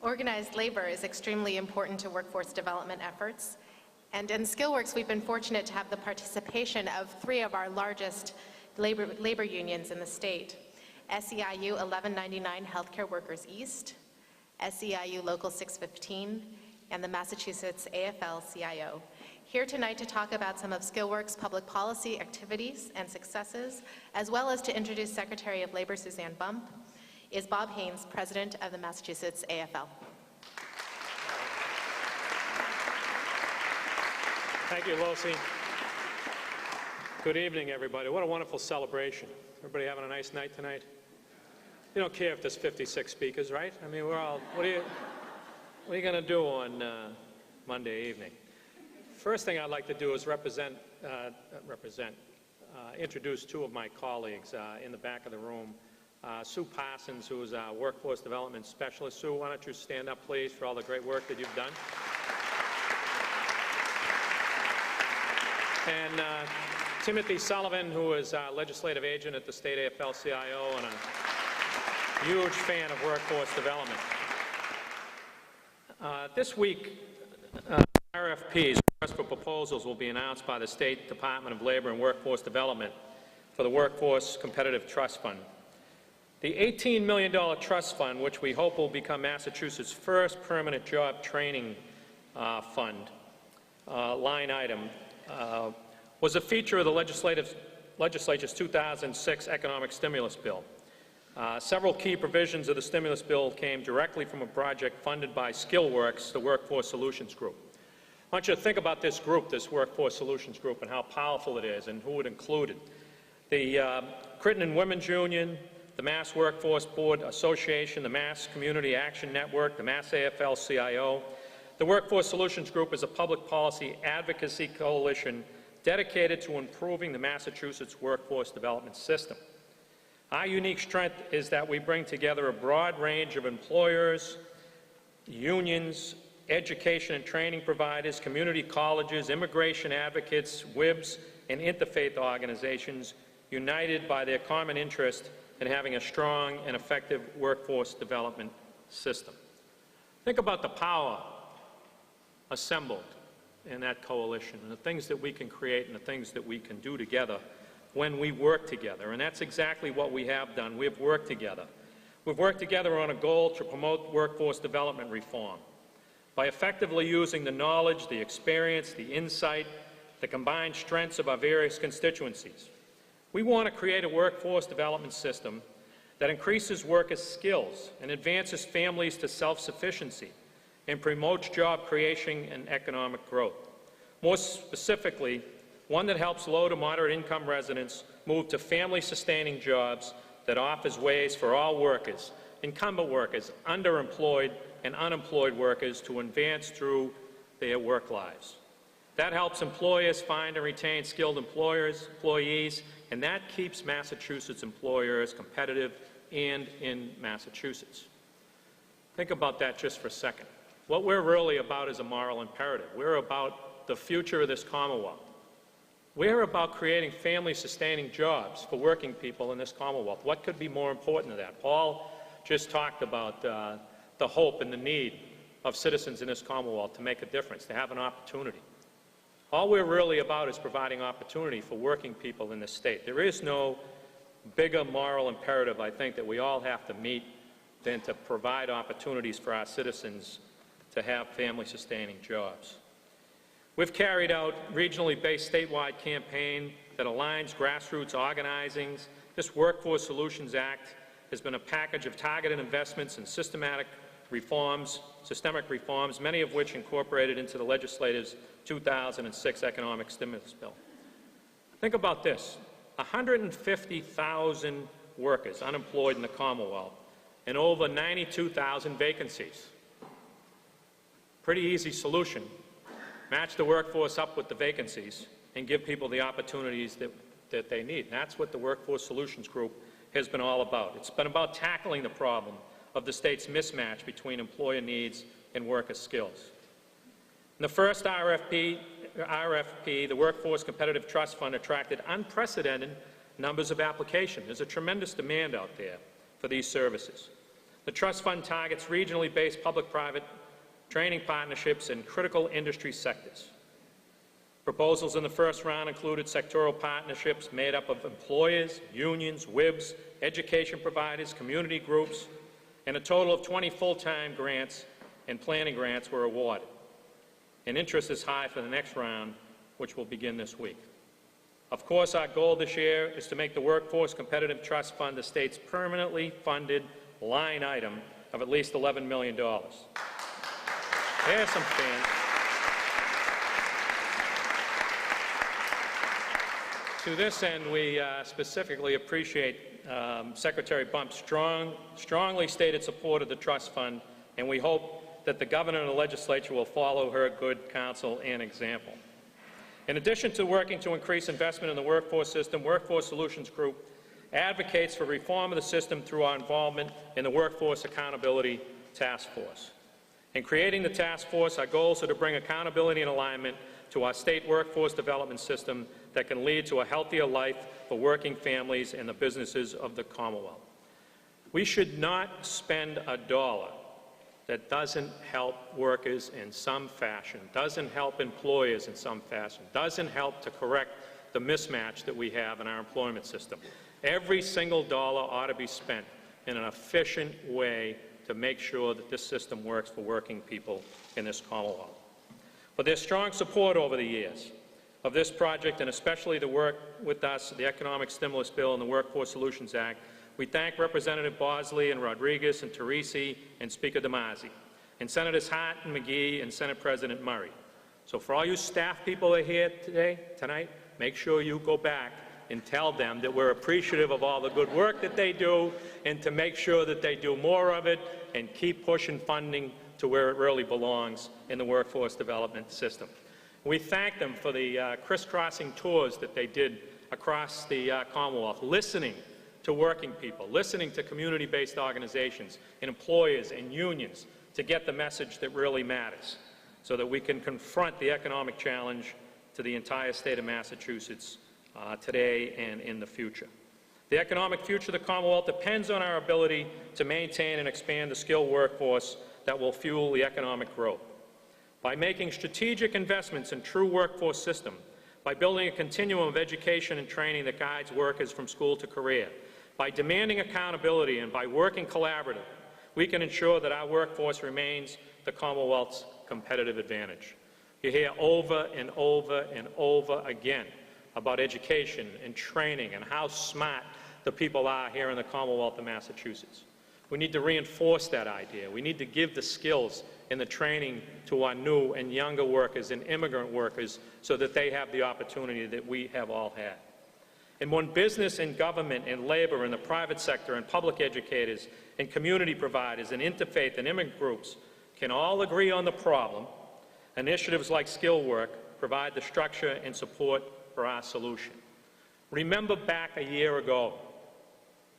Organized labor is extremely important to workforce development efforts. And in SkillWorks, we've been fortunate to have the participation of 3 of our largest labor unions in the state: SEIU 1199 Healthcare Workers East, SEIU Local 615, and the Massachusetts AFL-CIO. Here tonight to talk about some of SkillWorks' public policy activities and successes, as well as to introduce Secretary of Labor Suzanne Bump, is Bob Haynes, President of the Massachusetts AFL. Thank you, Lucy. Good evening, everybody. What a wonderful celebration. Everybody having a nice night tonight? You don't care if there's 56 speakers, right? I mean, we're all, what are you going to do on Monday evening? First thing I'd like to do is introduce 2 of my colleagues in the back of the room. Sue Parsons, who is our Workforce Development Specialist. Sue, why don't you stand up, please, for all the great work that you've done. And Timothy Sullivan, who is our Legislative Agent at the State AFL-CIO and a huge fan of workforce development. This week, RFPs, requests for proposals, will be announced by the State Department of Labor and Workforce Development for the Workforce Competitive Trust Fund. The $18 million trust fund, which we hope will become Massachusetts' first permanent job training fund line item, was a feature of the legislature's 2006 economic stimulus bill. Several key provisions of the stimulus bill came directly from a project funded by SkillWorks, the Workforce Solutions Group. I want you to think about this group, this Workforce Solutions Group, and how powerful it is and who it included. The Crittenden Women's Union, the Mass Workforce Board Association, the Mass Community Action Network, the Mass AFL-CIO. The Workforce Solutions Group is a public policy advocacy coalition dedicated to improving the Massachusetts workforce development system. Our unique strength is that we bring together a broad range of employers, unions, education and training providers, community colleges, immigration advocates, WIBs, and interfaith organizations united by their common interest in having a strong and effective workforce development system. Think about the power assembled in that coalition and the things that we can create and the things that we can do together when we work together. And that's exactly what we have done. We've worked together. We've worked together on a goal to promote workforce development reform by effectively using the knowledge, the experience, the insight, the combined strengths of our various constituencies. We want to create a workforce development system that increases workers' skills and advances families to self-sufficiency and promotes job creation and economic growth. More specifically, one that helps low to moderate income residents move to family-sustaining jobs that offers ways for all workers, incumbent workers, underemployed and unemployed workers to advance through their work lives. That helps employers find and retain skilled employees, and that keeps Massachusetts employers competitive and in Massachusetts. Think about that just for a second. What we're really about is a moral imperative. We're about the future of this Commonwealth. We're about creating family-sustaining jobs for working people in this Commonwealth. What could be more important than that? Paul just talked about the hope and the need of citizens in this Commonwealth to make a difference, to have an opportunity. All we're really about is providing opportunity for working people in this state. There is no bigger moral imperative, I think, that we all have to meet than to provide opportunities for our citizens to have family-sustaining jobs. We've carried out regionally based statewide campaign that aligns grassroots organizing. This Workforce Solutions Act has been a package of targeted investments and systemic reforms, many of which incorporated into the legislature's 2006 economic stimulus bill. Think about this: 150,000 workers unemployed in the Commonwealth and over 92,000 vacancies. Pretty easy solution. Match the workforce up with the vacancies and give people the opportunities that they need. And that's what the Workforce Solutions Group has been all about. It's been about tackling the problem of the state's mismatch between employer needs and worker skills. In the first RFP, the Workforce Competitive Trust Fund attracted unprecedented numbers of applications. There's a tremendous demand out there for these services. The trust fund targets regionally based public-private training partnerships in critical industry sectors. Proposals in the first round included sectoral partnerships made up of employers, unions, WIBs, education providers, community groups, and a total of 20 full-time grants and planning grants were awarded. And interest is high for the next round, which will begin this week. Of course, our goal this year is to make the Workforce Competitive Trust Fund the state's permanently funded line item of at least $11 million. There's some fans. To this end, we specifically appreciate Secretary Bump's strongly stated support of the trust fund, and we hope that the governor and the legislature will follow her good counsel and example. In addition to working to increase investment in the workforce system, Workforce Solutions Group advocates for reform of the system through our involvement in the Workforce Accountability Task Force. In creating the task force, our goals are to bring accountability and alignment to our state workforce development system that can lead to a healthier life for working families and the businesses of the Commonwealth. We should not spend a dollar that doesn't help workers in some fashion, doesn't help employers in some fashion, doesn't help to correct the mismatch that we have in our employment system. Every single dollar ought to be spent in an efficient way to make sure that this system works for working people in this Commonwealth. For their strong support over the years of this project, and especially the work with us, the Economic Stimulus Bill and the Workforce Solutions Act, we thank Representative Bosley and Rodriguez and Teresi and Speaker DeMasi, and Senators Hart and McGee and Senate President Murray. So for all you staff people that are here tonight, make sure you go back and tell them that we're appreciative of all the good work that they do, and to make sure that they do more of it and keep pushing funding to where it really belongs in the workforce development system. We thank them for the crisscrossing tours that they did across the Commonwealth, listening to working people, listening to community-based organizations and employers and unions to get the message that really matters so that we can confront the economic challenge to the entire state of Massachusetts today and in the future. The economic future of the Commonwealth depends on our ability to maintain and expand the skilled workforce that will fuel the economic growth. By making strategic investments in true workforce system, by building a continuum of education and training that guides workers from school to career, by demanding accountability and by working collaboratively, we can ensure that our workforce remains the Commonwealth's competitive advantage. You hear over and over and over again about education and training and how smart the people are here in the Commonwealth of Massachusetts. We need to reinforce that idea. We need to give the skills and the training to our new and younger workers and immigrant workers so that they have the opportunity that we have all had. And when business and government and labor and the private sector and public educators and community providers and interfaith and immigrant groups can all agree on the problem, initiatives like SkillWorks provide the structure and support for our solution. Remember back a year ago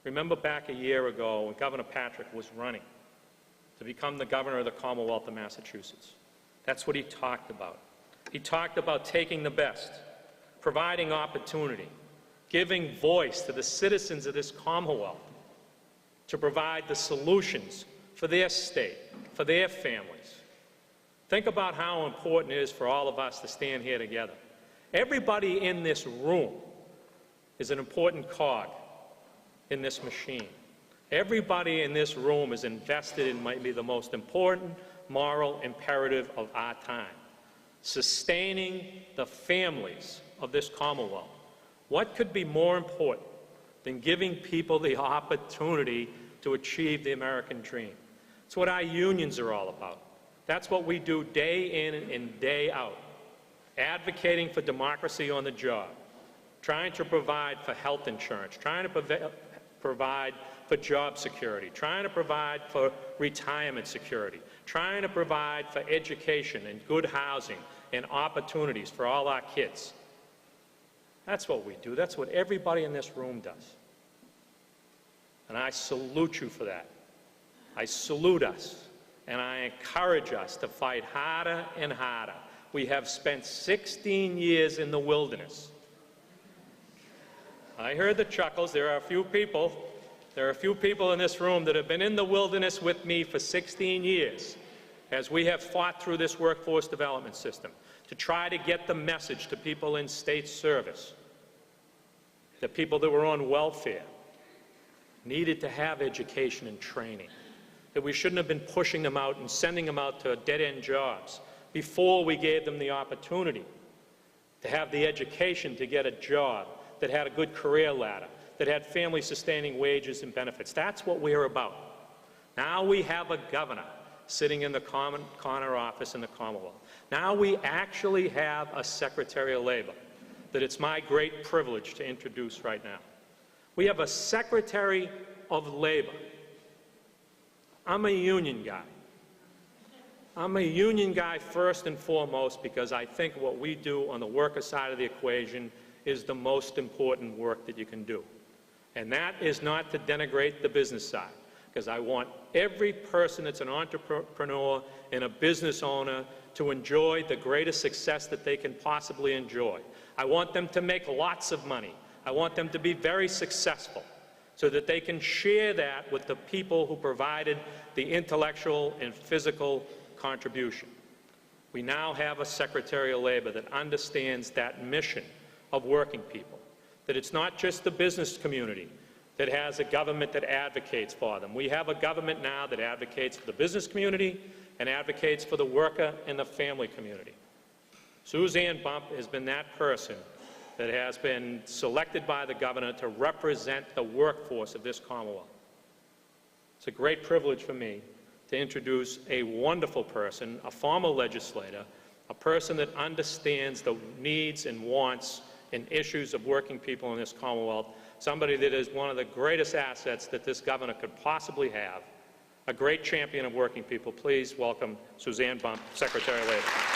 when Governor Patrick was running to become the governor of the Commonwealth of Massachusetts. That's what he talked about. He talked about taking the best, providing opportunity, giving voice to the citizens of this Commonwealth to provide the solutions for their state, for their families. Think about how important it is for all of us to stand here together. Everybody in this room is an important cog in this machine. Everybody in this room is invested in might be the most important moral imperative of our time, sustaining the families of this Commonwealth. What could be more important than giving people the opportunity to achieve the American dream? It's what our unions are all about. That's what we do day in and day out, advocating for democracy on the job, trying to provide for health insurance, trying to provide for job security, trying to provide for retirement security, trying to provide for education and good housing and opportunities for all our kids. That's what we do. That's what everybody in this room does. And I salute you for that. I salute us, and I encourage us to fight harder and harder. We have spent 16 years in the wilderness. I heard the chuckles. There are a few people There are a few people in this room that have been in the wilderness with me for 16 years as we have fought through this workforce development system to try to get the message to people in state service that people that were on welfare needed to have education and training, that we shouldn't have been pushing them out and sending them out to dead-end jobs before we gave them the opportunity to have the education to get a job that had a good career ladder, that had family-sustaining wages and benefits. That's what we're about. Now we have a governor sitting in the corner office in the Commonwealth. Now we actually have a Secretary of Labor that it's my great privilege to introduce right now. We have a Secretary of Labor. I'm a union guy. I'm a union guy first and foremost because I think what we do on the worker side of the equation is the most important work that you can do. And that is not to denigrate the business side, because I want every person that's an entrepreneur and a business owner to enjoy the greatest success that they can possibly enjoy. I want them to make lots of money. I want them to be very successful so that they can share that with the people who provided the intellectual and physical contribution. We now have a Secretary of Labor that understands that mission of working people, that it's not just the business community that has a government that advocates for them. We have a government now that advocates for the business community and advocates for the worker and the family community. Suzanne Bump has been that person that has been selected by the governor to represent the workforce of this Commonwealth. It's a great privilege for me to introduce a wonderful person, a former legislator, a person that understands the needs and wants and issues of working people in this Commonwealth, somebody that is one of the greatest assets that this governor could possibly have, a great champion of working people. Please welcome Suzanne Bump, Secretary of Labor.